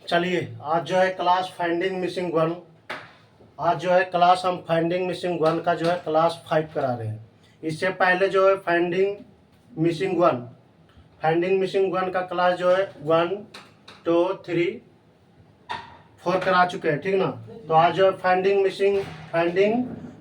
चलिए आज जो है क्लास फाइंडिंग मिसिंग वन। आज जो है क्लास हम फाइंडिंग मिसिंग वन का जो है क्लास 5 करा रहे हैं। इससे पहले जो है फाइंडिंग मिसिंग वन का क्लास जो है 1 2 3 4 करा चुके हैं, ठीक ना। तो आज जो है फाइंडिंग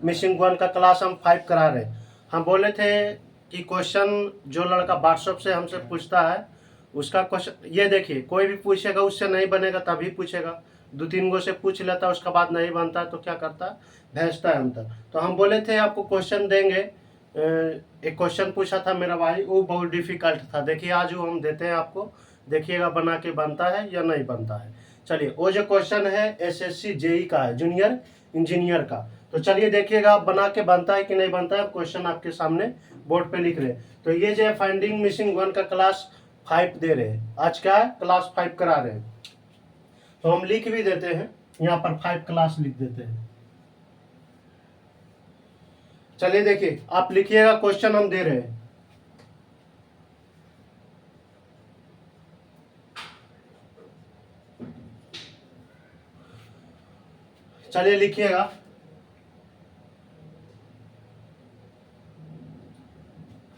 मिसिंग वन का क्लास हम 5 करा रहे हैं। हम बोले थे कि क्वेश्चन जो लड़का व्हाट्सएप से हमसे पूछता है उसका क्वेश्चन ये देखिए, कोई भी पूछेगा उससे नहीं बनेगा तभी पूछेगा। 2-3 गो से पूछ लेता है, उसका बाद नहीं बनता है तो क्या करता है, भेजता है अंतर। तो हम बोले थे आपको क्वेश्चन देंगे। एक क्वेश्चन पूछा था मेरा भाई, वो बहुत डिफिकल्ट था। देखिए आज वो हम देते हैं आपको, देखिएगा बना के बनता है या नहीं बनता है। चलिए वो जो क्वेश्चन है एसएससी जेई का है, जूनियर इंजीनियर का। तो चलिए देखिएगा आप बना के बनता है कि नहीं बनता है। क्वेश्चन आपके सामने बोर्ड पे लिख रहे हैं। तो ये जो है फाइंडिंग मिसिंग वन का क्लास 5 दे रहे हैं। आज क्या है, क्लास 5 करा रहे हैं। तो हम लिख भी देते हैं, यहाँ पर 5 क्लास लिख देते हैं। चलिए देखिए आप लिखिएगा, क्वेश्चन हम दे रहे हैं। चलिए लिखिएगा।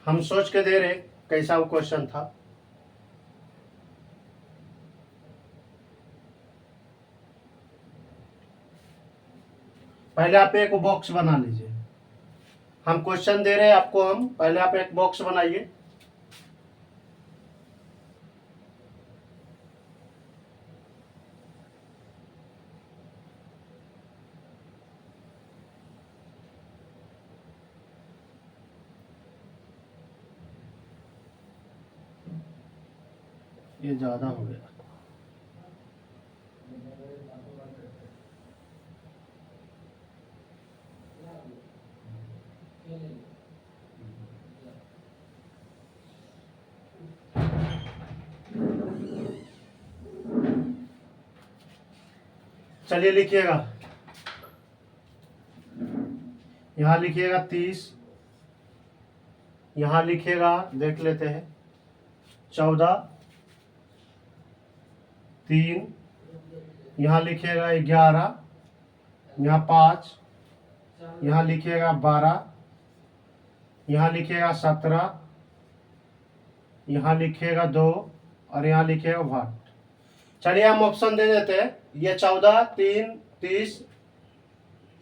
हम सोच के दे रहे कैसा वो क्वेश्चन था। पहले आप एक बॉक्स बना लीजिए। हम क्वेश्चन दे रहे हैं आपको, हम पहले आप एक बॉक्स बनाइए। ये ज्यादा हो गया। चलिए लिखिएगा, यहाँ लिखिएगा 30, यहाँ लिखिएगा, देख लेते हैं 14, 3, यहाँ लिखिएगा 11, यहाँ 5, यहाँ लिखिएगा 12, यहाँ लिखिएगा 17, यहाँ लिखिएगा 2 और यहाँ लिखिएगा 8। चलिए हम ऑप्शन दे देते हैं। ये 14, 3, 30,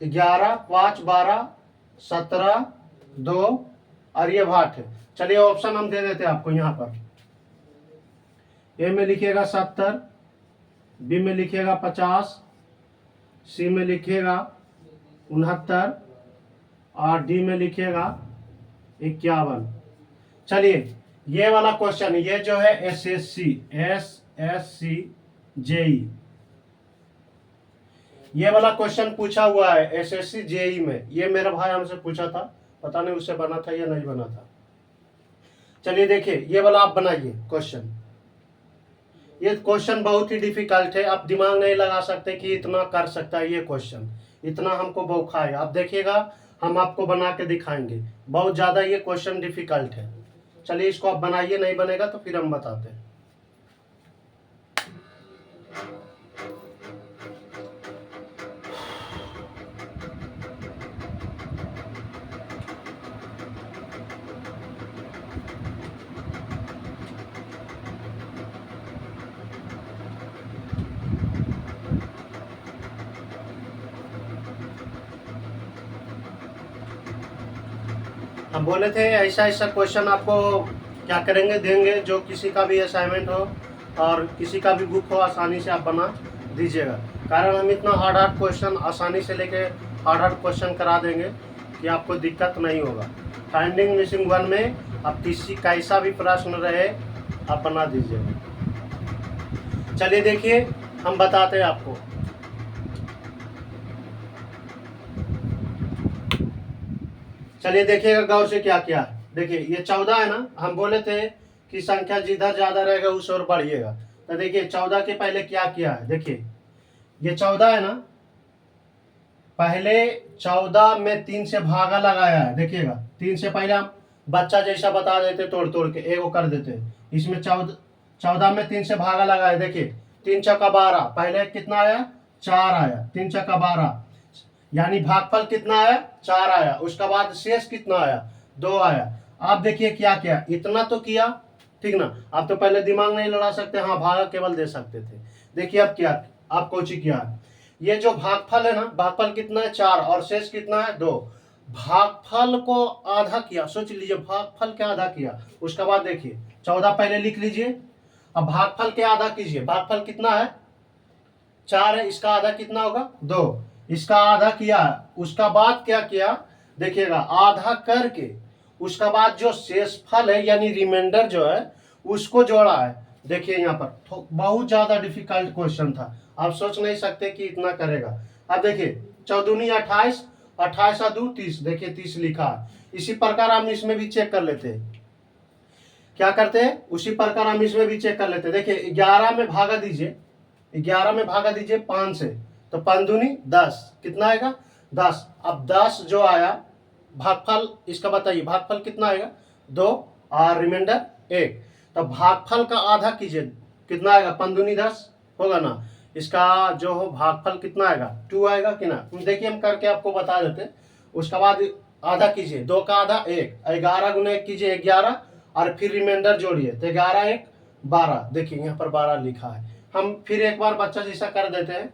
11, 5, 12, 17, 2 और ये 8 है। चलिए ऑप्शन हम दे देते हैं आपको। यहाँ पर ए में लिखिएगा 70, बी में लिखिएगा 50, सी में लिखिएगा 69 और डी में लिखिएगा 51। चलिए ये वाला क्वेश्चन, ये जो है एसएससी जेई, ये वाला क्वेश्चन पूछा हुआ है एसएससी जेई में। ये मेरा भाई हमसे पूछा था, पता नहीं उससे बना था या नहीं बना था। चलिए देखिए ये वाला आप बनाइए क्वेश्चन। ये क्वेश्चन बहुत ही डिफिकल्ट है, आप दिमाग नहीं लगा सकते कि इतना कर सकता है ये क्वेश्चन, इतना हमको बौखा है। आप देखिएगा हम आपको बना के दिखाएंगे, बहुत ज़्यादा ये क्वेश्चन डिफिकल्ट है। चलिए इसको आप बनाइए, नहीं बनेगा तो फिर हम बताते हैं। हम बोले थे ऐसा ऐसा क्वेश्चन आपको क्या करेंगे, देंगे, जो किसी का भी असाइनमेंट हो और किसी का भी बुक हो आसानी से आप बना दीजिएगा। कारण हम इतना हार्ड क्वेश्चन आसानी से लेके हार्ड क्वेश्चन करा देंगे कि आपको दिक्कत नहीं होगा। फाइंडिंग मिसिंग वन में आप किसी कैसा भी प्रश्न रहे आप बना दीजिएगा। चलिए देखिए हम बताते हैं आपको। चलिए देखिएगा गौर से क्या क्या है। देखिए ये 14 है ना, हम बोले थे कि संख्या जिधर ज्यादा रहेगा उस ओर बढ़िएगा। तो देखिए 14 के पहले क्या किया है, देखिए ये 14 है ना, पहले 14 में 3 से भागा लगाया है। देखिएगा 3 से पहले हम बच्चा जैसा बता देते, तोड़ तोड़ के एगो कर देते। इसमें 14 में 3 से भागा लगाया। देखिए 3 चौका 12, पहले कितना आया 4 आया, 3 चौका 12, यानी भागफल कितना आया 4 आया, उसका बाद शेष कितना आया 2 आया। आप देखिए क्या किया, इतना तो किया, ठीक ना। आप तो पहले दिमाग नहीं लड़ा सकते, हाँ भागा केवल दे सकते थे। देखिए अब क्या आप कोची किया, ये जो भागफल है ना, भागफल कितना है 4 और शेष कितना है 2, भागफल को आधा किया, सोच लीजिए भागफल के आधा किया, उसके बाद देखिए 14 पहले लिख लीजिए, अब भागफल के आधा कीजिए, भागफल कितना है 4 है, इसका आधा कितना होगा 2, इसका आधा किया, उसका बाद क्या किया देखिएगा, आधा करके उसका बाद जो शेषफल है यानी रिमाइंडर जो है उसको जोड़ा है। देखिए यहाँ पर तो बहुत ज्यादा डिफिकल्ट क्वेश्चन था, आप सोच नहीं सकते कि इतना करेगा। अब देखिए 14 28, 28 2 30, देखिए 30 लिखा है। इसी प्रकार हम इसमें भी चेक कर लेते हैं, क्या करते हैं उसी प्रकार हम इसमें भी चेक कर लेते हैं। देखिए 11 में भागा दीजिए, 11 में भागा दीजिए 5 से, तो 5 दूनी 10, कितना आएगा 10। अब 10 जो आया भागफल इसका बताइए, भागफल कितना आएगा 2 और रिमाइंडर 1, तो भागफल का आधा कीजिए, कितना आएगा 5 दूनी 10 होगा ना, इसका जो हो भागफल कितना आएगा 2 आएगा कि ना। देखिए हम करके आपको बता देते हैं। उसका बाद आधा कीजिए, 2 का आधा 1, 11 गुना 1 कीजिए 11 और फिर रिमाइंडर जोड़िए, तो 11 1 12, देखिए यहाँ पर 12 लिखा है। हम फिर एक बार बच्चा जैसा कर देते हैं,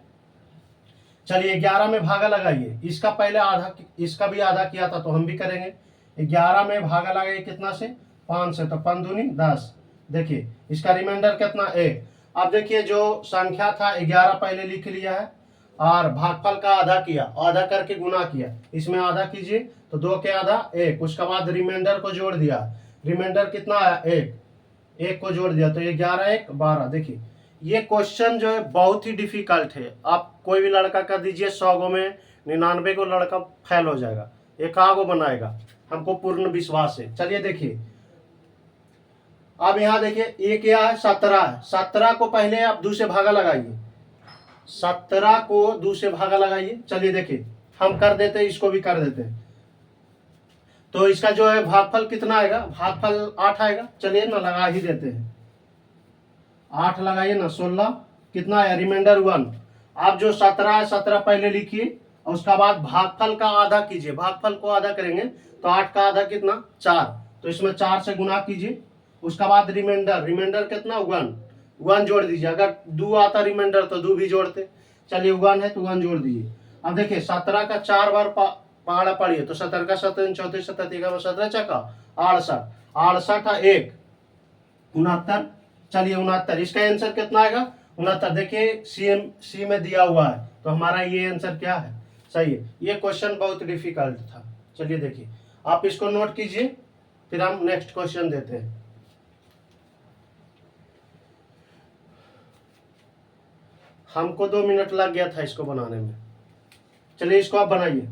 चलिए 11 में भागा लगाइए, इसका पहले आधा, इसका भी आधा किया था तो हम भी करेंगे। 11 में भागा लगाइए कितना से 5 से, तो 5 दूनी 10, देखिए इसका रिमाइंडर कितना 1। अब देखिए जो संख्या था 11 पहले लिख लिया है और भागफल का आधा किया, आधा करके गुना किया, इसमें आधा कीजिए तो 2 के आधा 1, उसके बाद रिमाइंडर को जोड़ दिया, रिमाइंडर कितना आया 1, 1 को जोड़ दिया, तो 11 1 12। देखिए ये क्वेश्चन जो है बहुत ही डिफिकल्ट है, आप कोई भी लड़का कर दीजिए 100 गो में 99 को लड़का फेल हो जाएगा, एक गो बनाएगा, हमको पूर्ण विश्वास है। चलिए देखिए अब यहाँ देखिए ये क्या है 17 है, 17 को पहले आप 2 से भागा लगाइए, 17 को 2 से भागा लगाइए। चलिए देखिए हम कर देते हैं, इसको भी कर देते हैं, तो इसका जो है भागफल कितना आएगा, भागफल 8 आएगा। चलिए ना लगा ही देते हैं, 8 लगाइए ना 16, कितना है रिमाइंडर 1। आप जो 17 है 17 पहले लिखिए और उसका बाद भागफल का आधा कीजिए, भागफल को आधा करेंगे तो 8 का आधा कितना 4, तो इसमें 4 से गुना कीजिए, उसका बाद रिमाइंडर, रिमाइंडर कितना 1, 1 जोड़ दीजिए, अगर 2 आता रिमाइंडर तो 2 भी जोड़ते। चलिए 1 है तो 1 जोड़ दीजिए। अब देखिए 17 का 4 बार पहाड़ा पढ़िए, तो 17 का 17 34 17 17 चका 68, 68 1 69, चलिए 69, इसका आंसर कितना आएगा 69। देखिए सी में दिया हुआ है तो हमारा ये आंसर क्या है सही है। ये क्वेश्चन बहुत डिफिकल्ट था। चलिए देखिए आप इसको नोट कीजिए, फिर हम नेक्स्ट क्वेश्चन देते हैं। हमको 2 मिनट लग गया था इसको बनाने में। चलिए इसको आप बनाइए।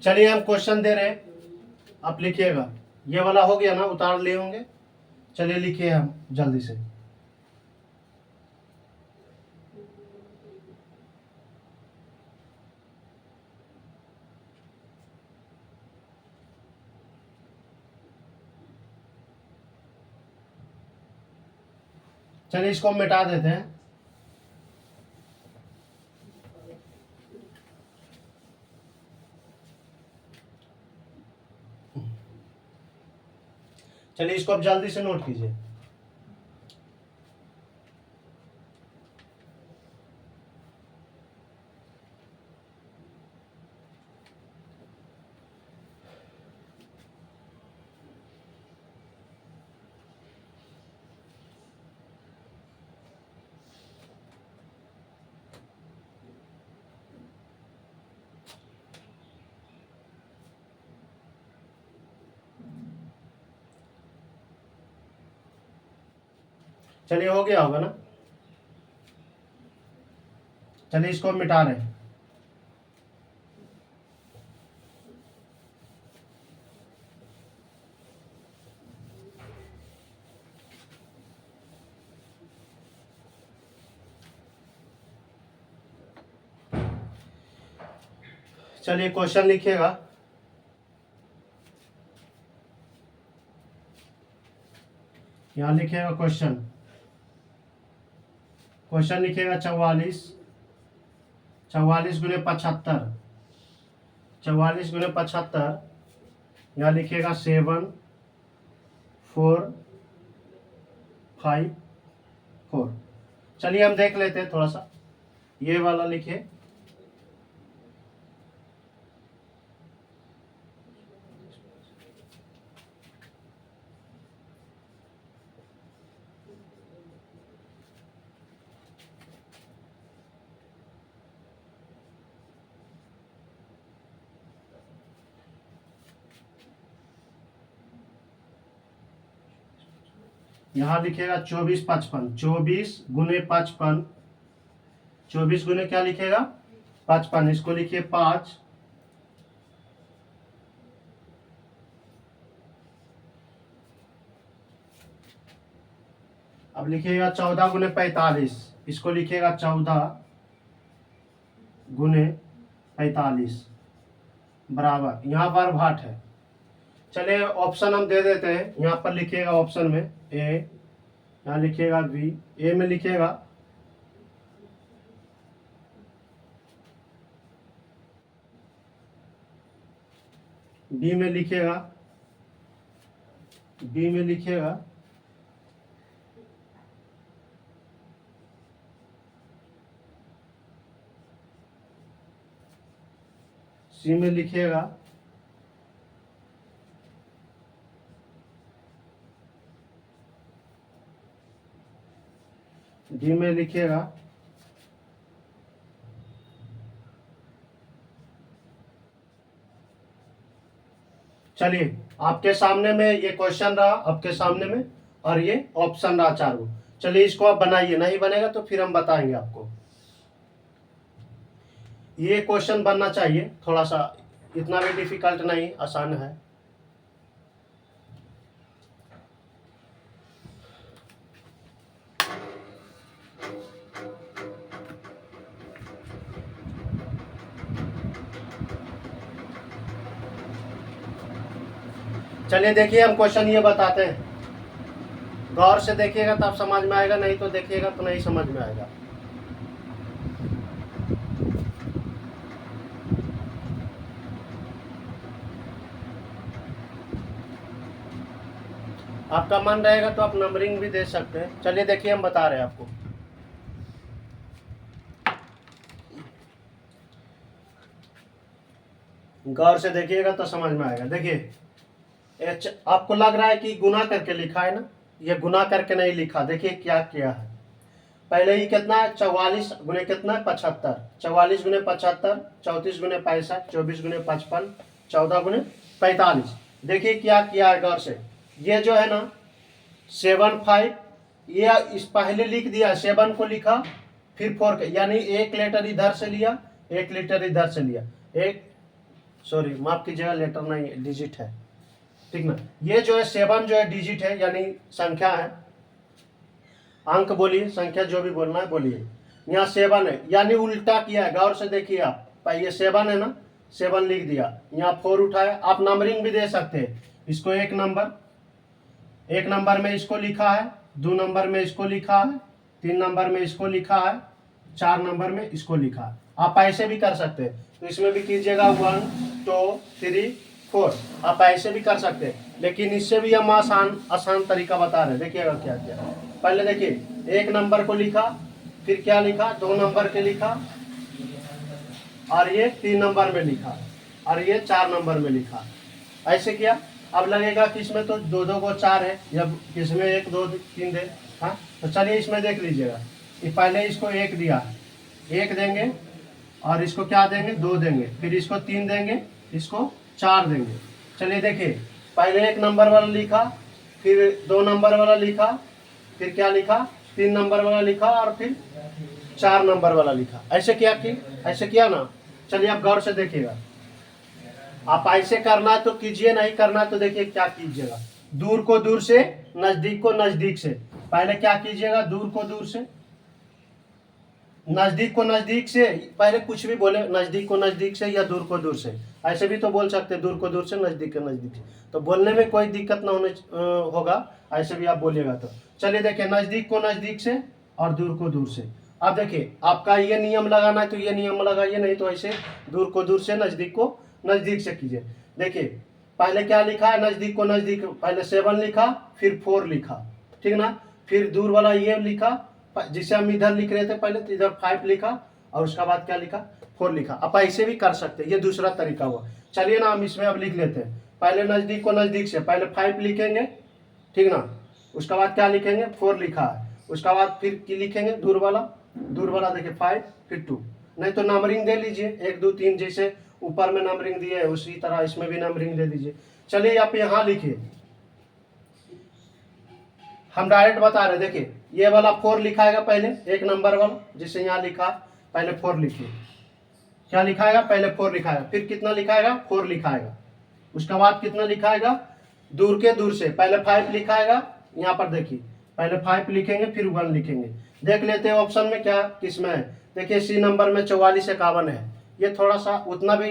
चलिए हम क्वेश्चन दे रहे हैं, आप लिखिएगा। ये वाला हो गया ना, उतार लिए होंगे। चलिए लिखिए हम जल्दी से। चलिए इसको मिटा देते हैं। चलिए इसको अब जल्दी से नोट कीजिए। चलिए हो गया होगा ना। चलिए इसको मिटा रहे हैं। चलिए क्वेश्चन लिखिएगा। यहाँ लिखिएगा क्वेश्चन। क्वेश्चन लिखिएगा 44 गुने 75। 44 गुने 75, यहाँ लिखिएगा 7 4 5 4। चलिए हम देख लेते हैं थोड़ा सा, ये वाला लिखिए। यहाँ लिखिएगा 24 55। 24 गुने 55, 24 गुने क्या लिखेगा 55, इसको लिखिए 5। अब लिखिएगा 14 गुने 45, इसको लिखिएगा 14 गुने 45 बराबर, यहाँ पर भाट है। चलिए ऑप्शन हम दे देते हैं। यहाँ पर लिखिएगा ऑप्शन में ए, यहाँ लिखिएगा बी। ए में लिखिएगा बी में लिखिएगा, बी में लिखिएगा सी में लिखिएगा डी में लिखिएगा चलिए आपके सामने में ये क्वेश्चन रहा, आपके सामने में, और ये ऑप्शन रहा 4 गो। चलिए इसको आप बनाइए, नहीं बनेगा तो फिर हम बताएंगे आपको। ये क्वेश्चन बनना चाहिए थोड़ा सा, इतना भी डिफिकल्ट नहीं, आसान है। चलिए देखिए हम क्वेश्चन ये बताते हैं, गौर से देखिएगा तब समझ में आएगा, नहीं तो देखिएगा तो नहीं समझ में आएगा। आपका मन रहेगा तो आप नंबरिंग भी दे सकते हैं। चलिए देखिए हम बता रहे हैं आपको। गौर से देखिएगा तो समझ में आएगा। देखिए आपको लग रहा है कि गुना करके लिखा है ना, ये गुना करके नहीं लिखा। देखिए क्या किया है, पहले ही कितना है 44 गुने कितना है 75, 44 गुने 75, 34 गुने 65, 24 गुने 55, 14 गुने 45। देखिए क्या किया है गौर से, ये जो है ना 7 5, ये इस पहले लिख दिया, 7 को लिखा फिर 4 यानी एक लेटर इधर से लिया, एक लेटर इधर से लिया, एक सॉरी माफ कीजिएगा लेटर नहीं डिजिट है, ठीक ना। ये जो है 7 जो है डिजिट है यानी संख्या है, अंक बोलिए, संख्या जो भी बोलना है बोलिए। यहाँ 7 है यानी उल्टा किया है, गौर से देखिए आप, ये 7 है ना, 7 लिख दिया, यहाँ 4 उठाया। आप नंबरिंग भी दे सकते हैं, इसको एक नंबर में इसको लिखा है, 2 नंबर में इसको लिखा है, 3 नंबर में इसको लिखा है, 4 नंबर में इसको लिखा है। आप ऐसे भी कर सकते हैं, तो इसमें भी कीजिएगा 1 2 3 4, आप ऐसे भी कर सकते हैं, लेकिन इससे भी हम आसान तरीका बता रहे हैं। देखिएगा क्या किया, पहले देखिए 1 नंबर को लिखा, फिर क्या लिखा 2 नंबर के लिखा, और ये 3 नंबर में लिखा, और ये 4 नंबर में लिखा, ऐसे किया। अब लगेगा कि इसमें तो 2 2 को 4 है, जब इसमें 1 2 3 दे, हाँ तो चलिए इसमें देख लीजिएगा, कि पहले इसको 1 दिया, 1 देंगे, और इसको क्या देंगे 2 देंगे, फिर इसको 3 देंगे, इसको 4 देंगे। चलिए देखिए पहले 1 नंबर वाला लिखा, फिर 2 नंबर वाला लिखा, फिर क्या लिखा 3 नंबर वाला लिखा, और फिर 4 नंबर वाला लिखा। ऐसे किया ना। चलिए आप गौर से देखिएगा, आप ऐसे करना है तो कीजिए, नहीं करना है तो देखिए क्या कीजिएगा, दूर को दूर से, नजदीक को नजदीक से। पहले क्या कीजिएगा, दूर को दूर से, नजदीक को नजदीक से, पहले कुछ भी बोले, नजदीक को नजदीक से या दूर को दूर से, ऐसे भी तो बोल सकते हैं, दूर को दूर से, नजदीक को नजदीक से, तो बोलने में कोई दिक्कत ना होने होगा, ऐसे भी आप बोलिएगा। तो चलिए देखिए, नजदीक को नजदीक से और दूर को दूर से। अब देखिए, आपका ये नियम लगाना है तो ये नियम लगाइए, नहीं तो ऐसे दूर को दूर से, नजदीक को नजदीक से कीजिए। देखिए पहले क्या लिखा है, नजदीक को नजदीक, पहले 7 लिखा, फिर 4 लिखा, ठीक ना, फिर दूर वाला ये लिखा, जिसे हम इधर लिख रहे थे पहले, तो इधर 5 लिखा, और उसके बाद क्या लिखा, 4 लिखा। आप ऐसे भी कर सकते हैं, ये दूसरा तरीका हुआ। चलिए ना, हम इसमें अब लिख लेते हैं। पहले नजदीक को नजदीक से, पहले 5 लिखेंगे, ठीक ना, उसके बाद क्या लिखेंगे, 4 लिखा है, उसके बाद फिर की लिखेंगे, दूर वाला देखिए 5 फिर 2, नहीं तो नंबरिंग दे लीजिए, 1 2 3, जैसे ऊपर में नंबरिंग दिए है उसी तरह इसमें भी नंबरिंग दे दीजिए। चलिए आप यहाँ लिखिए, हम डायरेक्ट बता रहे, देखिए ये वाला 4 लिखाएगा पहले, 1 नंबर वाला जिसे यहाँ लिखा, पहले 4 लिखिए, क्या लिखाएगा, पहले 4 लिखाएगा, फिर कितना लिखाएगा, 4 लिखाएगा, उसके बाद कितना लिखाएगा, दूर के दूर से, पहले 5 लिखाएगा, यहाँ पर देखिए पहले 5 लिखेंगे, फिर 1 लिखेंगे। देख लेते हैं ऑप्शन में क्या किसमें है। देखिए सी नंबर में 4451 है, ये थोड़ा सा उतना भी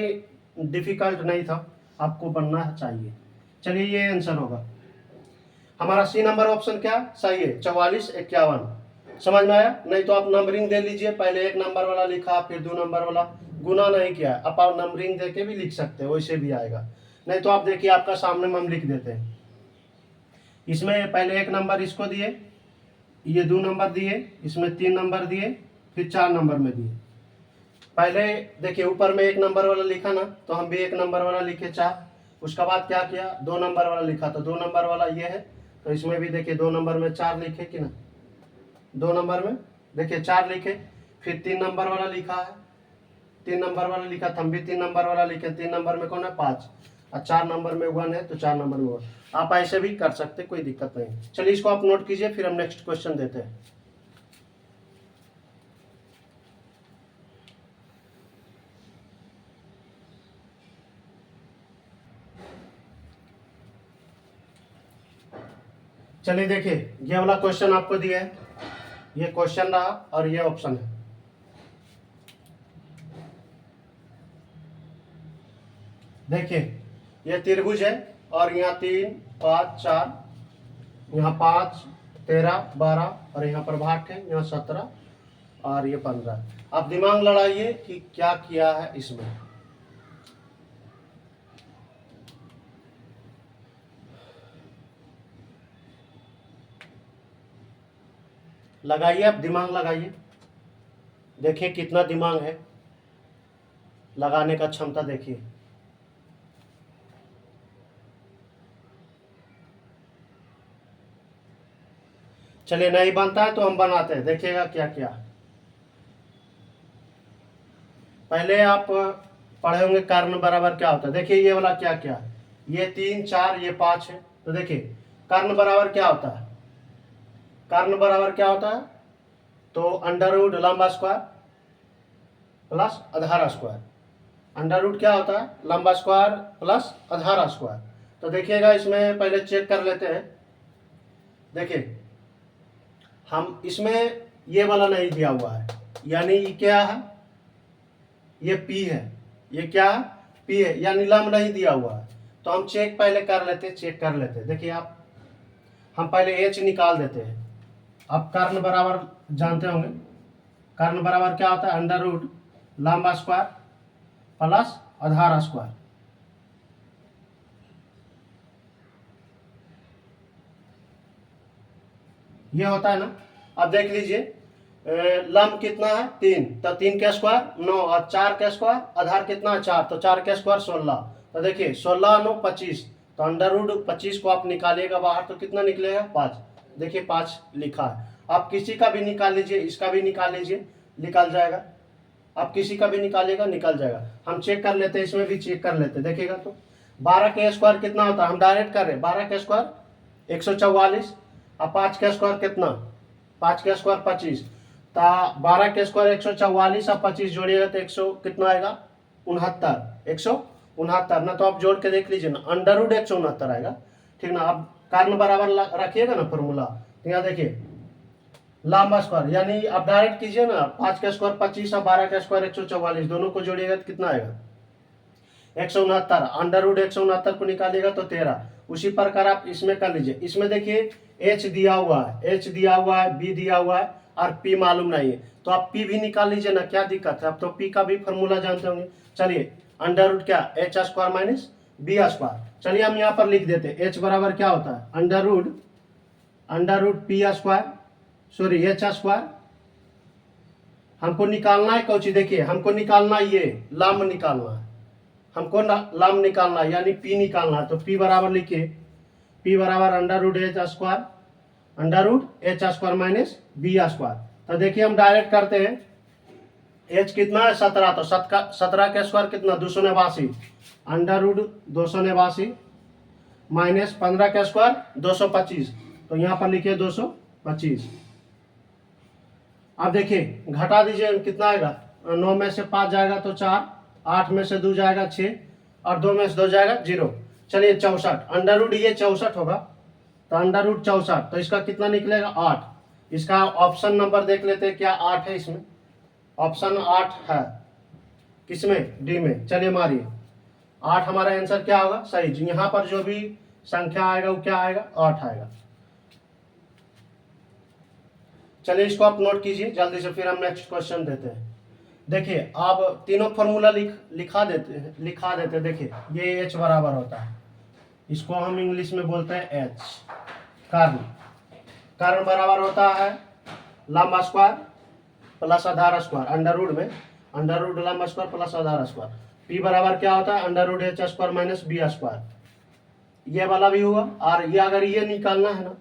डिफिकल्ट नहीं था, आपको बनना चाहिए। चलिए ये आंसर होगा हमारा, सी नंबर ऑप्शन क्या सही है, 4451। समझ में आया, नहीं तो आप नंबरिंग दे लीजिए, पहले 1 नंबर वाला लिखा, फिर 2 नंबर वाला, गुना नहीं किया, आप नंबरिंग दे के भी लिख सकते हैं, वैसे भी आएगा। नहीं तो आप देखिए, आपका सामने में हम लिख देते हैं, इसमें पहले 1 नंबर इसको दिए, ये 2 नंबर दिए, इसमें 3 नंबर दिए, फिर 4 नंबर में दिए। पहले देखिए ऊपर में 1 नंबर वाला लिखा ना, तो हम भी 1 नंबर वाला लिखे 4, उसके बाद क्या किया, 2 नंबर वाला लिखा, तो 2 नंबर वाला ये है, तो इसमें भी देखिए 2 नंबर में 4 लिखे कि ना, 2 नंबर में देखिए 4 लिखे, फिर 3 नंबर वाला लिखा है, 3 नंबर वाला लिखा, तो हम भी 3 नंबर वाला लिखे, 3 नंबर में कौन है, 5, और 4 नंबर में 1 है, तो 4 नंबर में 1। आप ऐसे भी कर सकते, कोई दिक्कत नहीं। चलिए इसको आप नोट कीजिए, फिर हम नेक्स्ट क्वेश्चन देते हैं। चलिए देखिए, ये वाला क्वेश्चन आपको दिया है, ये क्वेश्चन रहा और ये ऑप्शन है। देखिए ये त्रिभुज है, और यहाँ 3 5 4, यहाँ 5 13 12, और यहाँ पर 8 है, यहाँ 17 और ये 15। आप दिमाग लड़ाइए कि क्या किया है इसमें। लगाइए, आप दिमाग लगाइए, देखिए कितना दिमाग है, लगाने का क्षमता देखिए। चलिए नहीं बनता है तो हम बनाते हैं, देखिएगा क्या क्या। पहले आप पढ़े होंगे कर्ण बराबर क्या होता है। देखिए ये वाला क्या क्या, ये 3 4 ये 5 है, तो देखिए कर्ण बराबर क्या होता है, कर्ण बराबर क्या होता है, तो अंडर रूट लंबा स्क्वायर प्लस आधार स्क्वायर। अंडर रूट क्या होता है, लंबा स्क्वायर प्लस आधार स्क्वायर। तो देखिएगा इसमें पहले चेक कर लेते हैं। देखिए हम इसमें ये वाला नहीं दिया हुआ है, यानी ये क्या है, ये पी है, ये क्या है, पी है, यानी लंब नहीं दिया हुआ है। तो हम चेक पहले कर लेते, चेक कर लेते। देखिए आप, हम पहले एच निकाल देते हैं। अब कर्ण बराबर जानते होंगे, कर्ण बराबर क्या होता है, अंडर रूट लंबा स्क्वायर प्लस आधार स्क्वायर। ये होता है ना। अब देख लीजिए लंब कितना है 3, तो 3 का स्क्वायर 9, और 4 का स्क्वायर, आधार कितना है 4, तो 4 का स्क्वायर 16। तो देखिए 16 9 25, तो अंडर रूट 25 को आप निकालिएगा बाहर तो कितना निकलेगा 5। देखिए 5 लिखा है। आप किसी का भी निकाल लीजिए, इसका भी निकाल लीजिए, निकल जाएगा। आप किसी का भी निकालिएगा, निकल जाएगा। हम चेक कर लेते हैं, इसमें भी चेक कर लेते हैं। देखिएगा तो 12 का स्क्वायर कितना होता है, हम डायरेक्ट कर रहे हैं, 12 का स्क्वायर 144, अब 5 का स्क्वायर कितना, 5 का स्क्वायर 25, तो 12 का स्क्वायर 144 और 25 जोड़िएगा तो 100 कितना आएगा 69, 169 ना। तो आप जोड़ के देख लीजिए ना, अंडर रूट 169 आएगा, ठीक ना। अब कर्ण बराबर रखिएगा ना फॉर्मूला, तो यहाँ देखिए लंबा स्क्वायर, यानी आप डायरेक्ट कीजिए ना, 5 का स्क्वायर 25 और 12 का स्क्वायर 144, दोनों को जोड़िएगा तो कितना आएगा 169। अंडर रूट 169 को निकालिएगा तो 13। उसी प्रकार आप इसमें कर लीजिए। इसमें देखिए एच दिया हुआ है, एच दिया हुआ है, बी दिया हुआ है और पी मालूम नहीं है, तो आप पी भी निकाल लीजिए ना, क्या दिक्कत है। आप तो पी का भी फॉर्मूला जानते होंगे। चलिए अंडर रूट क्या, H square minus B square. चलिए हम यहाँ पर लिख देते हैं, एच बराबर क्या होता है under root P square, sorry H square. हमको निकालना है कौची, देखिए हमको निकालना ये लंब निकालना है, हमको लंब निकालना है यानी पी निकालना है। तो पी बराबर लिखिए, पी बराबर under root H square minus B square. तो देखिए हम डायरेक्ट करते हैं, एच कितना है 17, तो 17 का स्क्वायर कितना 289, अंडर रूट 289 माइनस 15 का स्क्वायर 225, तो यहाँ पर लिखिए 225। अब देखिए घटा दीजिए कितना आएगा, 9 में से 5 जाएगा तो 4, 8 में से 2 जाएगा 6 और 2 में से 2 जाएगा 0। चलिए 64, अंडर रूट ये 64 होगा, तो अंडर रूट 64, तो इसका कितना निकलेगा 8। इसका ऑप्शन नंबर देख लेते हैं, क्या 8 है इसमें, ऑप्शन 8 है किसमें, डी में। चलिए मारिए 8, हमारा आंसर क्या होगा सही। यहाँ पर जो भी संख्या आएगा वो क्या आएगा 8 आएगा। चलिए इसको आप नोट कीजिए जल्दी से, फिर हम नेक्स्ट क्वेश्चन देते हैं। देखिए आप तीनों फॉर्मूला लिखा देते। देखिए ये एच बराबर होता है, इसको हम इंग्लिश में बोलते हैं एच, कर्ण बराबर होता है लंब स्क्वायर प्लस आधार स्क्वायर, अंडर रूट में अंडर रूट लंब स्क्वायर प्लस आधार स्क्वायर। पी बराबर क्या होता है under root H square minus B square, ये वाला भी हुआ। और ये अगर ये निकालना है ना,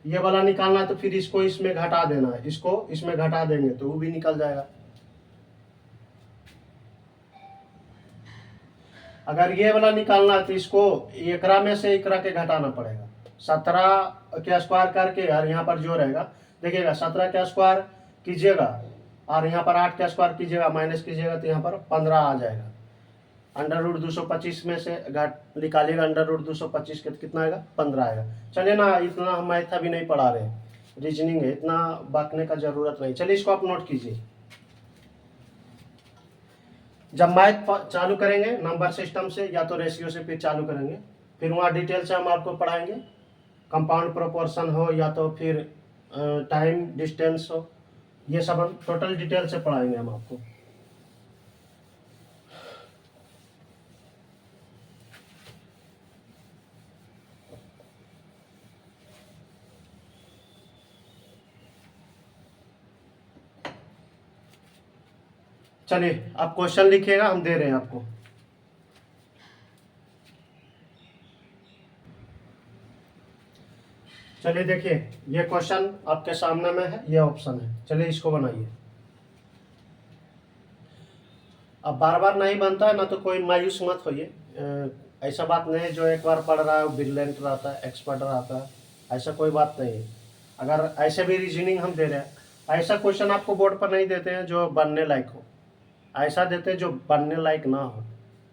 ये वाला निकालना है तो फिर इसको इसमें घटा देना है, इसको इसमें घटा देंगे तो वो भी निकल जाएगा। अगर ये वाला निकालना है तो इसको एकरा में से एकरा के घटाना पड़ेगा, 17 के स्क्वायर करके, और यहाँ पर जो रहेगा देखिएगा 17 के स्क्वायर कीजिएगा और यहाँ पर 8 के स्क्वायर कीजिएगा, माइनस कीजिएगा तो यहाँ पर 15 आ जाएगा। अंडर रूट 225 में से घट निकालिएगा, अंडर रूट 225 के कितना आएगा 15 आएगा। चलिए ना, इतना हम मैथ अभी नहीं पढ़ा रहे, रीजनिंग है, इतना बांटने का जरूरत नहीं। चलिए इसको आप नोट कीजिए। जब मैथ चालू करेंगे नंबर सिस्टम से या तो रेशियो से फिर चालू करेंगे, फिर वहाँ डिटेल से हम आपको पढ़ाएंगे, कंपाउंड प्रोपोर्शन हो या तो फिर टाइम डिस्टेंस हो, ये सब हम टोटल डिटेल से पढ़ाएंगे हम आपको। चलिए आप क्वेश्चन लिखिएगा, हम दे रहे हैं आपको। चलिए देखिए ये क्वेश्चन आपके सामने में है, ये ऑप्शन है। चलिए इसको बनाइए। अब बार बार नहीं बनता है ना, तो कोई मायूस मत होइए, ऐसा बात नहीं है जो एक बार पढ़ रहा है वो ब्रिलियंट रहता है, एक्सपर्ट रहता है, ऐसा कोई बात नहीं है। अगर ऐसे भी रीजनिंग हम दे रहे हैं, ऐसा क्वेश्चन आपको बोर्ड पर नहीं देते हैं जो बनने लायक हो, ऐसा देते हैं जो बनने लायक ना हो।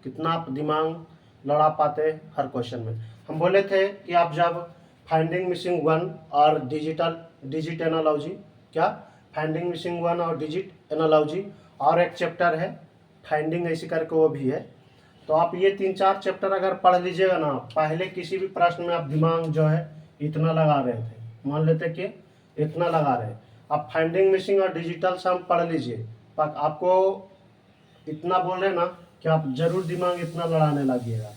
कितना आप दिमाग लड़ा पाते हर क्वेश्चन में। हम बोले थे कि आप जब फाइंडिंग मिसिंग वन और डिजिट एनालॉजी, क्या फाइंडिंग मिसिंग वन और डिजिट एनालॉजी, और एक चैप्टर है फाइंडिंग ऐसी करके वो भी है, तो आप ये 3-4 चैप्टर अगर पढ़ लीजिएगा ना, पहले किसी भी प्रश्न में आप दिमाग जो है इतना लगा रहे थे, मान लेते कि इतना लगा रहे, आप फाइंडिंग मिसिंग और डिजिटल सम पढ़ लीजिए, आपको इतना बोल रहे ना कि आप जरूर दिमाग इतना लड़ाने लगिएगा,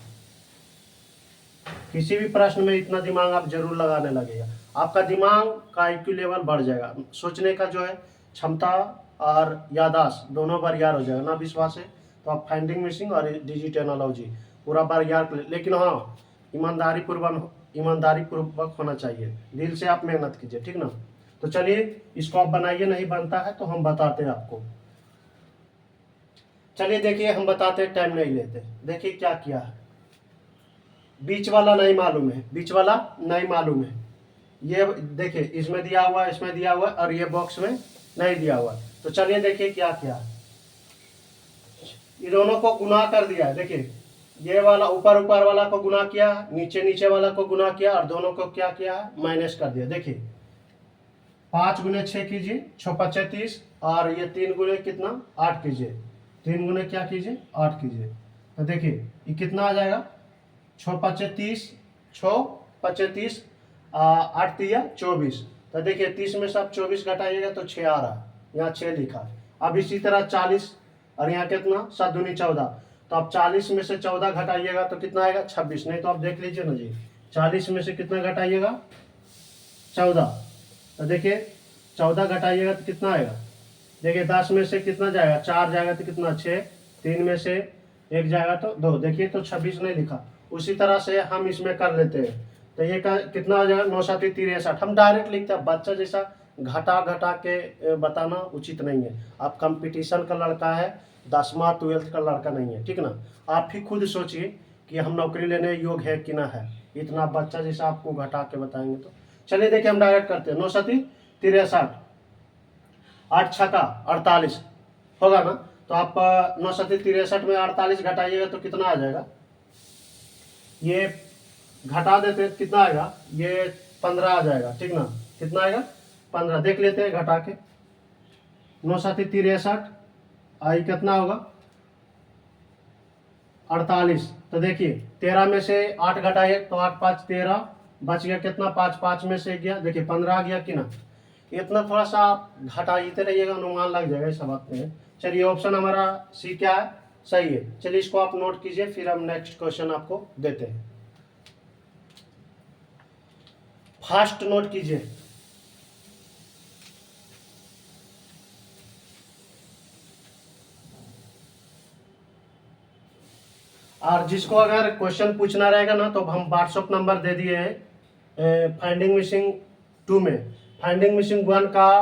किसी भी प्रश्न में इतना दिमाग आप जरूर लगाने लगेगा, आपका दिमाग का IQ लेवल बढ़ जाएगा, सोचने का जो है क्षमता और याददाश्त दोनों बरियार हो जाएगा। ना विश्वास है तो आप फाइंडिंग मिसिंग और डिजिट एनालॉजी पूरा बरियार, लेकिन हाँ ईमानदारी पूर्वक होना चाहिए, दिल से आप मेहनत कीजिए, ठीक ना। तो चलिए इसको आप बनाइए, नहीं बनता है तो हम बताते हैं आपको। चलिए देखिए हम बताते हैं, टाइम नहीं लेते। देखिए क्या किया है, बीच वाला नहीं मालूम है, ये देखिए इसमें दिया हुआ है, इसमें दिया हुआ है, और ये बॉक्स में नहीं दिया हुआ। तो चलिए देखिए क्या किया, ये दोनों को गुना कर दिया है। देखिए ये वाला ऊपर वाला को गुना किया, नीचे वाला को गुना किया, और दोनों को क्या किया माइनस कर दिया। देखिए 5 गुने 6 कीजिए, 6 5 30, और ये 3 गुने कितना 8 कीजिए, 3 गुने क्या कीजिए 8 कीजिए। तो देखिए ये कितना आ जाएगा, 6 5 30, 6 5 30, 8 तिया 24। तो देखिए 30 में से आप 24 घटाइएगा तो 6 आ रहा है, यहाँ 6 लिखा। अब इसी तरह 40, और यहाँ कितना 7 दूनी 14, तो आप 40 में से 14 घटाइएगा तो कितना आएगा 26। नहीं तो आप देख लीजिए ना जी, 40 में से कितना घटाइएगा 14, तो देखिए 14 घटाइएगा तो कितना आएगा, देखिए 10 में से कितना जाएगा 4 जाएगा तो कितना 6, 3 में से 1 जाएगा तो 2, देखिए तो 26 नहीं लिखा। उसी तरह से हम इसमें कर लेते हैं, तो ये का कितना हो जाएगा 9 7 63। हम डायरेक्ट लिखते हैं, बच्चा जैसा घटा घटा के बताना उचित नहीं है। आप कंपटीशन का लड़का है, 10वां 12th का लड़का नहीं है, ठीक ना। आप ही खुद सोचिए कि हम नौकरी लेने योग्य है कि ना है, इतना बच्चा जैसा आपको घटा के बताएंगे तो। चलिए देखिए हम डायरेक्ट करते हैं, 9 7 63, 8 छक्का 48 होगा ना। तो आप 9 7 63 में 48 घटाइएगा तो कितना आ जाएगा, ये घटा देते कितना आएगा, ये 15 आ जाएगा, ठीक ना। कितना आएगा 15, देख लेते हैं घटा के। 9 7 63, आई कितना होगा 48। तो देखिए 13 में से 8 घटाइए तो 8 5 13, बच गया कितना 5 5 में से गया, देखिए 15 आ गया कि ना। इतना थोड़ा सा आप घटाते रहिएगा, अनुमान लग जाएगा इस बात में। चलिए ऑप्शन हमारा सी क्या है, सही है। चलिए इसको आप नोट कीजिए, फिर हम नेक्स्ट क्वेश्चन आपको देते हैं। फास्ट नोट कीजिए। और जिसको अगर क्वेश्चन पूछना रहेगा ना तो हम व्हाट्सएप नंबर दे दिए हैं फाइंडिंग मिसिंग 2 में, फाइंडिंग मिसिंग 1 का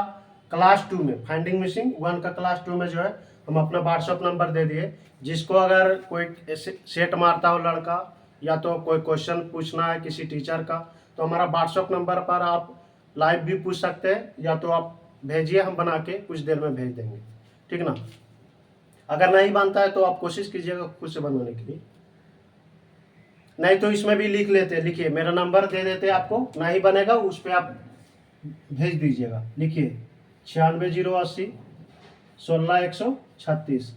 क्लास 2 में, फाइंडिंग मिसिंग 1 का क्लास 2 में जो है हम अपना व्हाट्सएप नंबर दे दिए। जिसको अगर कोई सेट मारता हो लड़का, या तो कोई क्वेश्चन पूछना है किसी टीचर का, तो हमारा व्हाट्सएप नंबर पर आप लाइव भी पूछ सकते हैं, या तो आप भेजिए, हम बना के कुछ देर में भेज देंगे, ठीक ना। अगर नहीं बनता है तो आप कोशिश कीजिएगा खुद से बनवाने के लिए, नहीं तो इसमें भी लिख लेते हैं। लिखिए मेरा नंबर दे देते हैं आपको, नहीं बनेगा उस पर आप भेज दीजिएगा। लिखिए 96 080 16 136।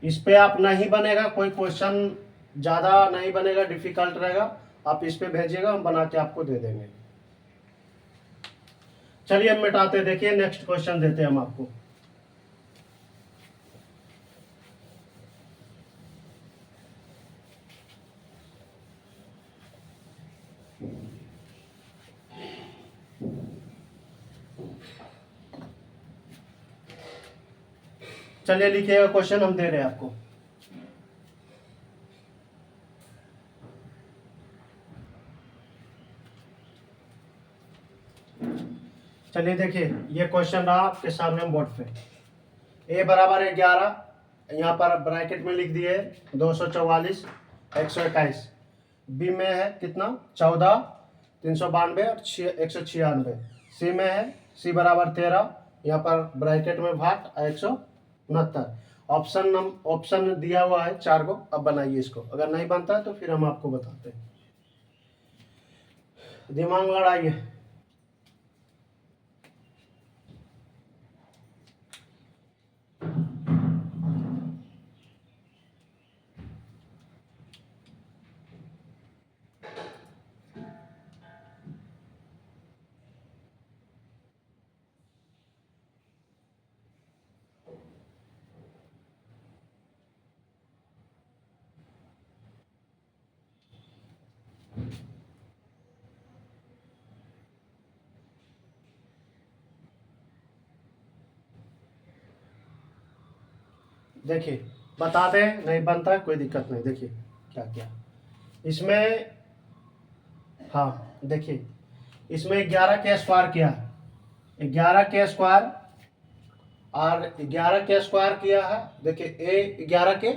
इस पे आप नहीं बनेगा, कोई क्वेश्चन ज़्यादा नहीं बनेगा, डिफिकल्ट रहेगा, आप इस पे भेजिएगा, हम बना के आपको दे देंगे। चलिए हम मिटाते, देखिए नेक्स्ट क्वेश्चन देते हैं हम आपको। चलिए लिखिएगा क्वेश्चन हम दे रहे हैं आपको। चलिए देखिए ये क्वेश्चन रहा आपके सामने हम बोर्ड पे। ए बराबर है 11, यहाँ पर ब्रैकेट में लिख दिए 244 121। बी में है कितना 14 392 और 196। सी में है सी बराबर 13, यहाँ पर ब्रैकेट में भाट 169। ऑप्शन दिया हुआ है 4 को, अब बनाइए इसको। अगर नहीं बनता है तो फिर हम आपको बताते हैं, दिमाग लड़ाइए। देखिए बता दें, नहीं बनता है कोई दिक्कत नहीं। देखिए क्या क्या इसमें, हाँ देखिए इसमें 11 के स्क्वायर किया है, 11 के स्क्वायर और 11 के स्क्वायर किया है। देखिए ए 11 के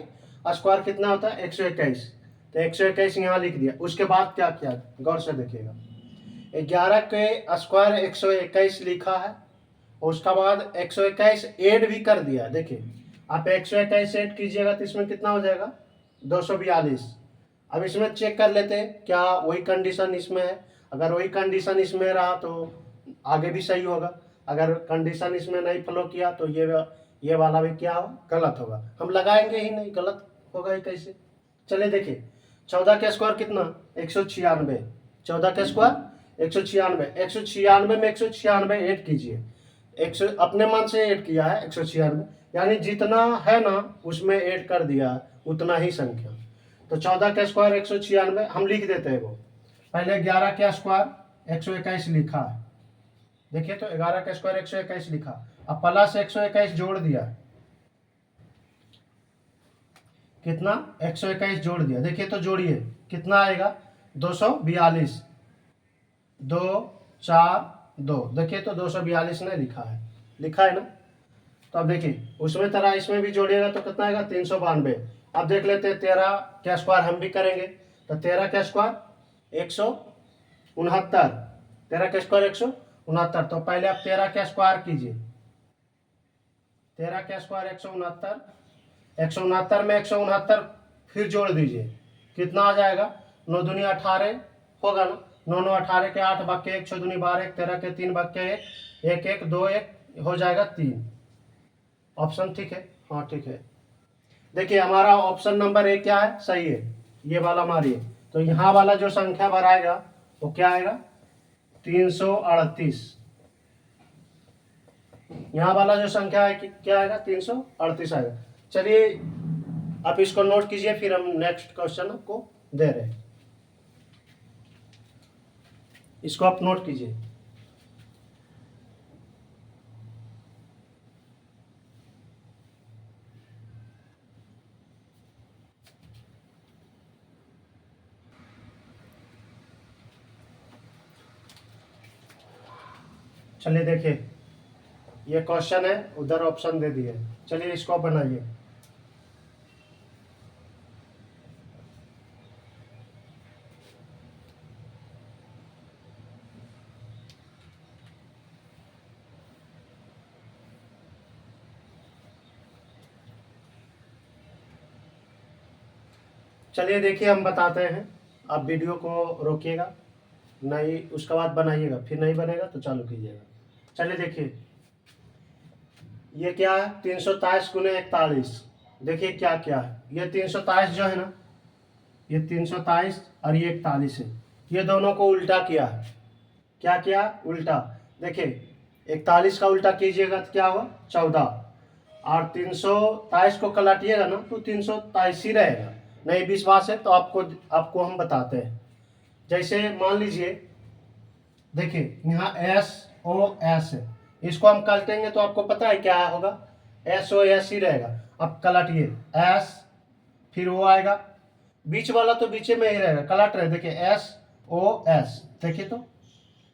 स्क्वायर कितना होता है 121, तो 121 यहाँ लिख दिया। उसके बाद क्या किया, गौर से देखिएगा, 11 के स्क्वायर 121 लिखा है, और उसका बाद 121 ऐड भी कर दिया। देखिए आप 121 ऐड कीजिएगा तो इसमें कितना हो जाएगा 242। अब इसमें चेक कर लेते हैं क्या वही कंडीशन इसमें है। अगर वही कंडीशन इसमें रहा तो आगे भी सही होगा, अगर कंडीशन इसमें नहीं फॉलो किया तो ये वाला भी क्या हो, गलत होगा। हम लगाएंगे ही नहीं, गलत होगा ही कैसे। चलिए देखिए, 14 का स्क्वायर कितना, 196। 14 का स्क्वायर 196, 196 में 196 ऐड कीजिए। 100 अपने मन से ऐड किया है 196, यानी जितना है ना उसमें ऐड कर दिया उतना ही संख्या। तो 14 का स्क्वायर 196 हम लिख देते हैं वो। पहले 11 का स्क्वायर 121 लिखा है, देखिए तो 11 का स्क्वायर 121 लिखा, अब प्लस 121 जोड़ दिया, कितना 121 जोड़ दिया, देखिए तो जोड़िए कितना आएगा 242, 2 4 2, देखिए तो 242 नहीं लिखा है, लिखा है ना। तो अब देखिए उसमें तरह इसमें भी जोड़िएगा तो कितना आएगा 392। अब देख लेते हैं 13 का स्क्वायर हम भी करेंगे, तो 13 का स्क्वायर 169, 13 का स्क्वायर 169। तो पहले आप 13 का स्क्वायर कीजिए, 13 का स्क्वायर 169, 169 में 169 फिर जोड़ दीजिए, कितना आ जाएगा 9 दूनी 18 होगा ना, 9 9 18 के 8 भाग के 1, 6 दूनी 12, 13 के 3 भाग के 1, 1 1 2 1 हो जाएगा 3। ऑप्शन ठीक है, हाँ ठीक है। देखिए हमारा ऑप्शन नंबर 1 क्या है, सही है, ये वाला मारिए। तो यहाँ वाला जो संख्या भराएगा वो क्या आएगा 338, यहाँ वाला जो संख्या है क्या आएगा 338 आएगा। चलिए आप इसको नोट कीजिए, फिर हम नेक्स्ट क्वेश्चन आपको दे रहे हैं, इसको आप नोट कीजिए। चलिए देखिए ये क्वेश्चन है, उधर ऑप्शन दे दिए, चलिए इसको आप बनाइए। चलिए देखिए हम बताते हैं, आप वीडियो को रोकिएगा, नहीं उसके बाद बनाइएगा, फिर नहीं बनेगा तो चालू कीजिएगा। चलिए देखिए ये क्या है 323 गुने 41, देखिए क्या क्या है, ये 323 जो है ना, ये 323 और ये 41 है, ये दोनों को उल्टा किया है। क्या किया, उल्टा। देखिए 41 का उल्टा कीजिएगा तो क्या होगा 14, और 323 को कलाटिएगा ना तो 323 ही रहेगा। नहीं विश्वास है तो आपको हम बताते हैं। जैसे मान लीजिए, देखिए यहाँ एस ओ एस है, इसको हम कलटेंगे तो आपको पता है क्या होगा, एस ओ एस ही रहेगा। अब कलटिए एस, फिर वो आएगा, बीच वाला तो बीच में ही रहेगा, कलट रहे, देखिए एस ओ एस, देखिए तो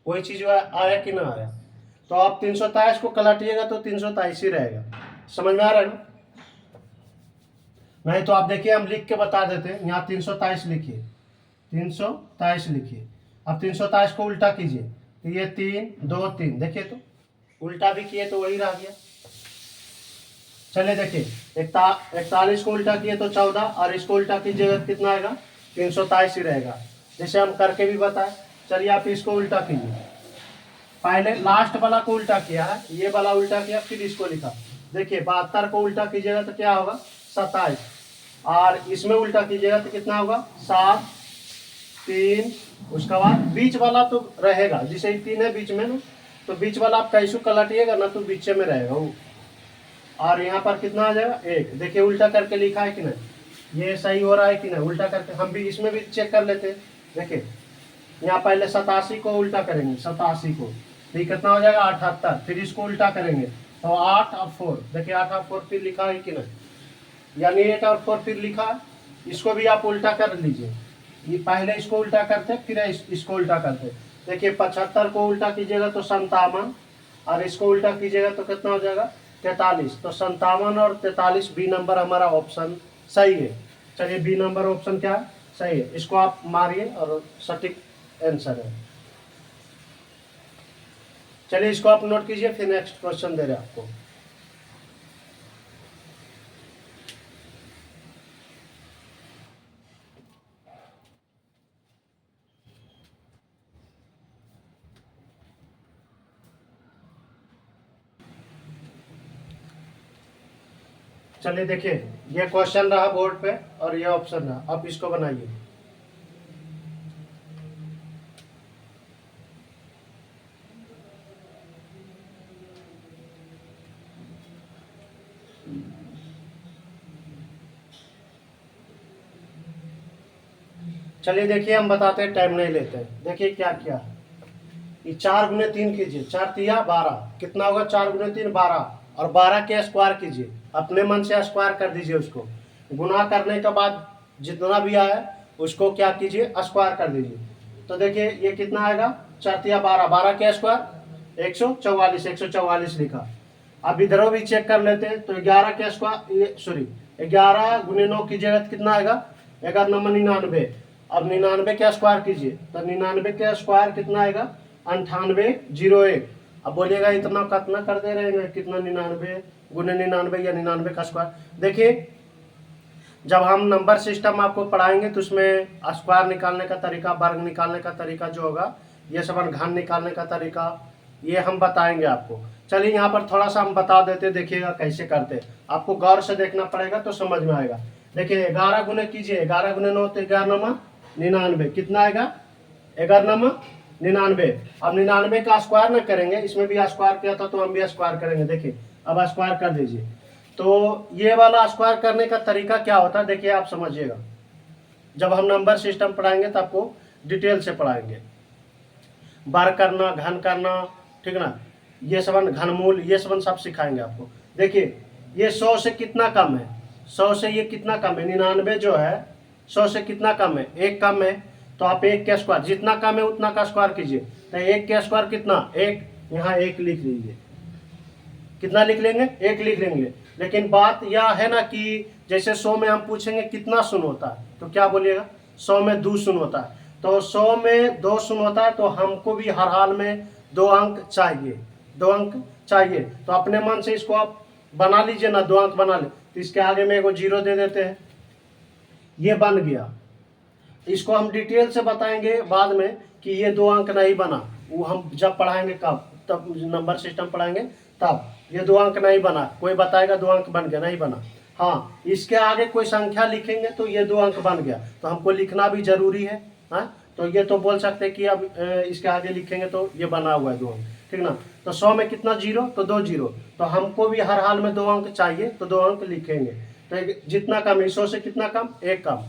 वही चीज आया कि ना आया। तो आप 323 को कलटिएगा तो 323 ही रहेगा, समझ में आ रहा है ना। नहीं तो आप देखिए हम लिख के बता देते हैं, यहाँ 323 लिखिए, 323 लिखिए। अब 323 को उल्टा कीजिए तो ये 3 2 3, देखिए तो उल्टा भी किए तो वही रह गया। चलिए देखिए 41 को उल्टा किए तो 14, और इसको उल्टा कीजिएगा कितना आएगा 323 ही रहेगा, जैसे हम करके भी बताए। चलिए आप इसको उल्टा कीजिए, पहले लास्ट वाला को उल्टा किया है, ये वाला उल्टा किया फिर इसको लिखा। देखिए 72 को उल्टा कीजिएगा तो क्या होगा 27, और इसमें उल्टा कीजिएगा तो कितना होगा 7 3, उसके बाद बीच वाला तो रहेगा, जिसे 3 है बीच में ना, तो बीच वाला आप कैसे कलटिएगा ना तो बीच में रहेगा वो, और यहाँ पर कितना आ जाएगा 1। देखिए उल्टा करके लिखा है कि नहीं, ये सही हो रहा है कि नहीं, उल्टा करके हम भी इसमें भी चेक कर लेते हैं। देखिए यहाँ पहले 87 को उल्टा करेंगे, 87 को तो ये कितना हो जाएगा 78, फिर इसको उल्टा करेंगे तो 8 और 4, देखिए 8 और 4 फिर लिखा है कि नहीं, यानी 8 और 4 फिर लिखा है। इसको भी आप उल्टा कर लीजिए, ये पहले इसको उल्टा करते फिर इसको उल्टा करते। देखिए 75 को उल्टा कीजिएगा तो 57, और इसको उल्टा कीजिएगा तो कितना हो जाएगा 43। तो 57 और 43 बी नंबर हमारा ऑप्शन सही है। चलिए बी नंबर ऑप्शन क्या है, सही है, इसको आप मारिए और सटीक आंसर है। चलिए इसको आप नोट कीजिए, फिर नेक्स्ट क्वेश्चन दे रहे आपको। चलिए देखिए, ये क्वेश्चन रहा बोर्ड पे और ये ऑप्शन रहा, आप इसको बनाइए। चलिए देखिए, हम बताते हैं, टाइम नहीं लेते हैं। देखिए क्या किया, ये 4 × 3 कीजिए, 4 तिया 12, कितना होगा 4 × 3 12, और 12 के स्क्वायर कीजिए, अपने मन से स्क्वायर कर दीजिए उसको। गुना करने के बाद जितना भी आया उसको क्या कीजिए, स्क्वायर कर दीजिए। तो देखिए ये कितना आएगा, 4 तिया 12, 12 के स्क्वायर 144, 144 लिखा। अब इधरों भी चेक कर लेते हैं, तो 11 के स्क्वायर, सॉरी 11 × 9 कीजिएगा तो कितना आएगा, 11 9 99। अब 99 के स्क्वायर कीजिए, तो 99 के स्क्वायर कितना आएगा, 9801। अब बोलिएगा इतना कितना कर दे रहे हैं, कितना 99 × 99 या 99 का स्क्वायर। देखिए जब हम नंबर सिस्टम आपको पढ़ाएंगे तो उसमें स्क्वायर निकालने का तरीका, वर्ग निकालने का तरीका जो होगा, ये सब घन निकालने का तरीका, ये हम बताएंगे आपको। चलिए यहाँ पर थोड़ा सा हम बता देते, देखिएगा कैसे करते, आपको गौर से देखना पड़ेगा तो समझ में आएगा। देखिए 11 गुने कीजिए, 11 × 9 तो 11 9 99, कितना आएगा 11 9 99। अब 99 का स्क्वायर ना करेंगे, इसमें भी स्क्वायर किया था तो हम भी स्क्वायर करेंगे। देखिए अब स्क्वायर कर दीजिए, तो ये वाला स्क्वायर करने का तरीका क्या होता है, देखिए आप समझिएगा। जब हम नंबर सिस्टम पढ़ाएंगे तो आपको डिटेल से पढ़ाएंगे, वर्ग करना, घन करना, ठीक ना, ये सब घनमूल, ये सब सिखाएंगे आपको। देखिए ये 100 से कितना कम है, 100 से ये कितना कम है, 99 जो है 100 से कितना कम है, 1 कम है, तो आप 1 के स्क्वायर, जितना कम है उतना का स्क्वायर कीजिए। तो 1 के स्क्वायर कितना, 1, यहाँ 1 लिख लीजिए, कितना लिख लेंगे, 1 लिख लेंगे। लेकिन बात यह है ना कि जैसे 100 में हम पूछेंगे कितना शून्य होता है, तो क्या बोलिएगा, 100 में 2 शून्य होता है। तो 100 में 2 शून्य होता है, तो हमको भी हर हाल में 2 अंक चाहिए, 2 अंक चाहिए। तो अपने मन से इसको आप बना लीजिए ना, 2 अंक बना ले, तो इसके आगे में एगो 0 दे देते हैं, ये बन गया। इसको हम डिटेल से बताएंगे बाद में कि ये 2 अंक नहीं बना, वो हम जब पढ़ाएंगे, कब, तब नंबर सिस्टम पढ़ाएंगे तब। ये 2 अंक नहीं बना, कोई बताएगा 2 अंक बन गया, नहीं बना। हाँ, इसके आगे कोई संख्या लिखेंगे तो ये 2 अंक बन गया, तो हमको लिखना भी जरूरी है। हाँ, तो ये तो बोल सकते हैं कि अब इसके आगे लिखेंगे तो ये बना हुआ है 2 अंक, ठीक ना। तो 100 में कितना 0, तो 2 0, तो हमको भी हर हाल में 2 अंक चाहिए, तो 2 अंक लिखेंगे। तो जितना कम है, 100 से कितना कम, 1 कम,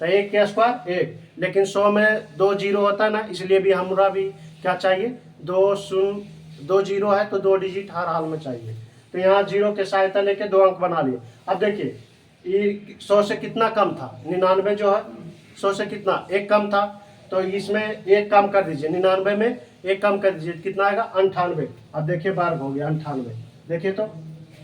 तो 1 के स्क्वायर 1। लेकिन 100 में 2 0 होता है ना, इसलिए भी हमारा भी क्या चाहिए, 2 0 है तो 2 डिजिट हर हाल में चाहिए। तो यहाँ 0 के सहायता लेके 2 अंक बना लिए। अब देखिए ये 100 से कितना कम था, 99 जो है 100 से कितना 1 कम था, तो इसमें 1 कम कर दीजिए, 99 में 1 कम कर दीजिए, कितना आएगा 98। अब देखिए बार हो गया 98, देखिए तो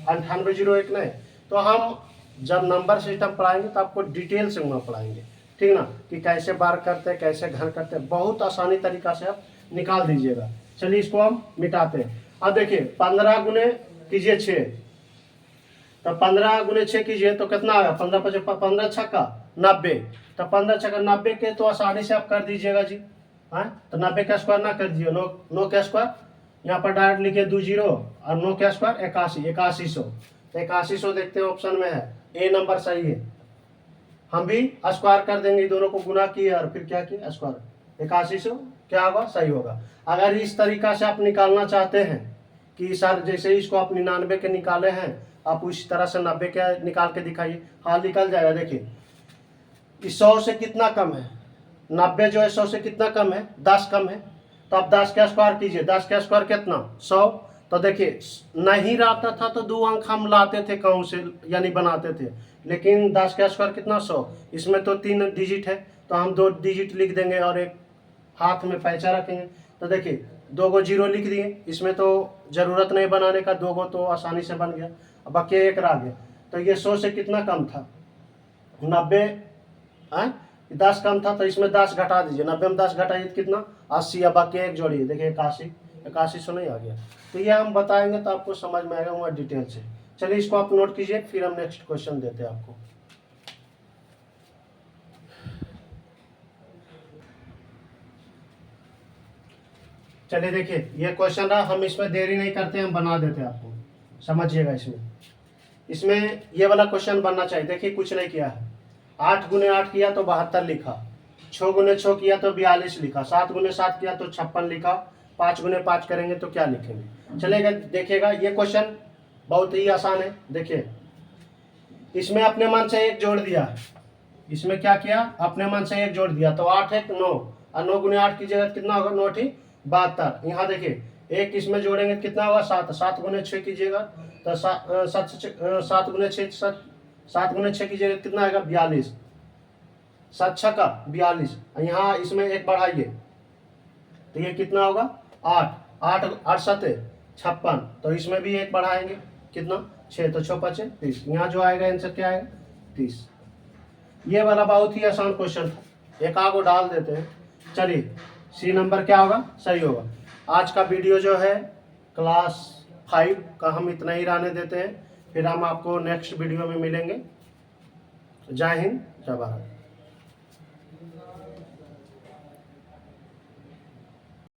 98 01 नहीं। तो हम जब नंबर सिस्टम पढ़ाएंगे तो आपको डिटेल से वहाँ पढ़ाएंगे, ठीक ना, कि कैसे बार करते हैं, कैसे घन करते हैं, बहुत आसानी तरीका से आप निकाल दीजिएगा। चलिए इसको हम मिटाते हैं। अब देखिए 15 गुने कीजिए 6, तो 15 गुने 6 कीजिए तो कितना आएगा, 15 5 15 छक्का 90, तो 15 छक्का 90 के तो आसानी से आप कर दीजिएगा जी। हाँ, तो 90 का स्क्वायर ना कर दीजिए, 9 का स्क्वायर, यहाँ पर डायरेक्ट लिखिए 2 0, और 9 का स्क्वायर 81, 8100। तो 8100 देखते हैं ऑप्शन में है, ए नंबर सही है। हम भी स्क्वायर कर देंगे, दोनों को गुना किए और फिर क्या किया, स्क्वायर, 8100 क्या होगा, सही होगा। अगर इस तरीका से आप निकालना चाहते हैं कि सर जैसे इसको आप 99 के निकाले हैं, आप उसी तरह से 90 के निकाल के दिखाइए। हाँ निकल जाएगा। देखिए 100 से कितना कम है, 90 जो है 100 से कितना कम है, 10 कम है, तो आप 10 का स्क्वायर कीजिए, 10 का स्क्वायर कितना 100। तो देखिए नहीं रहता था तो 2 अंक हम लाते थे कहूँ से, यानी बनाते थे, लेकिन 10 का स्क्वायर कितना 100, इसमें तो 3 डिजिट है, तो हम 2 डिजिट लिख देंगे और एक हाथ में पैसा रखेंगे। तो देखिए 2 गो 0 लिख दिए, इसमें तो ज़रूरत नहीं बनाने का, 2 गो तो आसानी से बन गया, अब बाकी 1 रह गया। तो ये 100 से कितना कम था, 90, 10 कम था, तो इसमें 10 घटा दीजिए, 90 में 10 घटाइए कितना 80, अब बाकी 1 जोड़िए, देखिए 81, 8100 नहीं आ गया। तो ये हम बताएंगे तो आपको समझ में आएगा वहाँ डिटेल से। चलिए इसको आप नोट कीजिए, फिर हम नेक्स्ट क्वेश्चन देते हैं आपको। चलिए देखिए ये क्वेश्चन रहा, हम इसमें देरी नहीं करते, हम बना देते हैं आपको, समझिएगा। इसमें इसमें ये वाला क्वेश्चन बनना चाहिए। देखिए कुछ नहीं किया है, 8 गुने 8 किया तो 72 लिखा, 6 गुने 6 किया तो 42 लिखा, 7 गुने 7 किया तो 56 लिखा, 5 गुने 5 करेंगे तो क्या लिखेंगे। चलेगा, देखिएगा ये क्वेश्चन बहुत ही आसान है। देखिए इसमें अपने मन से एक जोड़ दिया, इसमें क्या किया, अपने मन से एक जोड़ दिया तो 8 है 9, और 9 गुने 8 की जगह कितना होगा, 9 ठीक 72। यहाँ देखिए एक इसमें जोड़ेंगे कितना होगा 7, 7 गुने 6 कीजिएगा तो 7 गुने 6 7 गुने 6 की जगह कितना आएगा 42, 7 6 का 42। यहाँ इसमें एक बढ़ाइए तो ये कितना होगा 8, 8 8 7 56, तो इसमें भी एक बढ़ाएंगे कितना 6, तो 6 5 30। यहाँ जो आएगा आंसर क्या आएगा 30। ये वाला बहुत ही आसान क्वेश्चन था, एक आगो डाल देते हैं। चलिए सी नंबर क्या होगा, सही होगा। आज का वीडियो जो है क्लास 5 का हम इतना ही रहने देते हैं, फिर हम आपको नेक्स्ट वीडियो में मिलेंगे। जय हिंद, जय भारत।